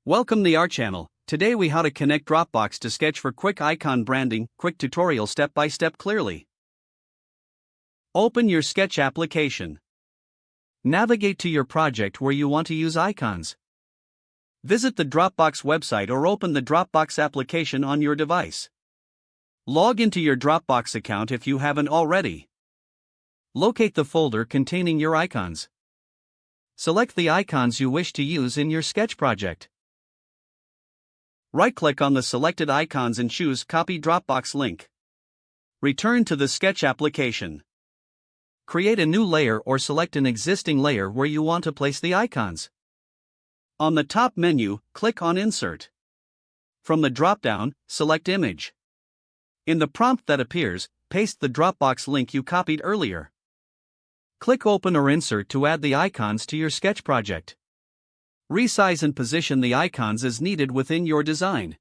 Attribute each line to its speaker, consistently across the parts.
Speaker 1: Welcome to our channel. Today we how to connect Dropbox to Sketch for quick icon branding. Quick tutorial step by step clearly. Open your Sketch application. Navigate to your project where you want to use icons. Visit the Dropbox website or open the Dropbox application on your device. Log into your Dropbox account if you haven't already. Locate the folder containing your icons. Select the icons you wish to use in your Sketch project. Right-click on the selected icons and choose Copy Dropbox link. Return to the Sketch application. Create a new layer or select an existing layer where you want to place the icons. On the top menu, click on Insert. From the drop-down, select Image. In the prompt that appears, paste the Dropbox link you copied earlier. Click Open or Insert to add the icons to your Sketch project. Resize and position the icons as needed within your design.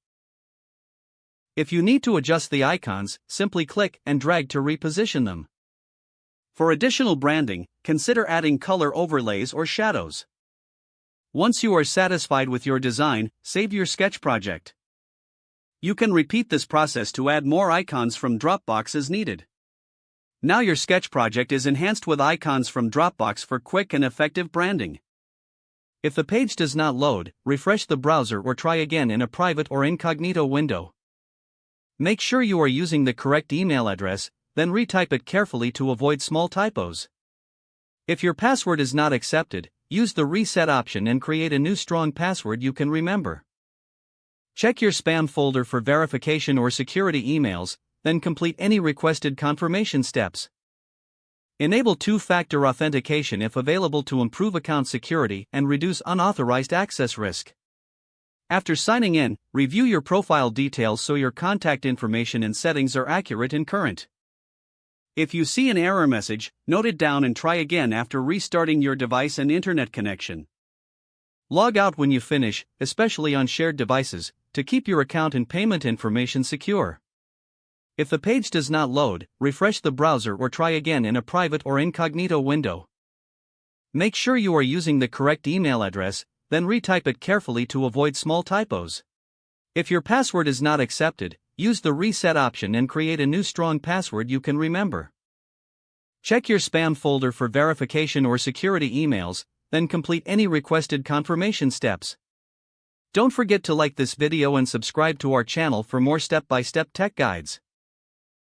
Speaker 1: If you need to adjust the icons, simply click and drag to reposition them. For additional branding, consider adding color overlays or shadows. Once you are satisfied with your design, save your Sketch project. You can repeat this process to add more icons from Dropbox as needed. Now your Sketch project is enhanced with icons from Dropbox for quick and effective branding. If the page does not load, refresh the browser or try again in a private or incognito window. Make sure you are using the correct email address, then retype it carefully to avoid small typos. If your password is not accepted, use the reset option and create a new strong password you can remember. Check your spam folder for verification or security emails, then complete any requested confirmation steps. Enable two-factor authentication if available to improve account security and reduce unauthorized access risk. After signing in, review your profile details so your contact information and settings are accurate and current. If you see an error message, note it down and try again after restarting your device and internet connection. Log out when you finish, especially on shared devices, to keep your account and payment information secure. If the page does not load, refresh the browser or try again in a private or incognito window. Make sure you are using the correct email address, then retype it carefully to avoid small typos. If your password is not accepted, use the reset option and create a new strong password you can remember. Check your spam folder for verification or security emails, then complete any requested confirmation steps. Don't forget to like this video and subscribe to our channel for more step-by-step tech guides.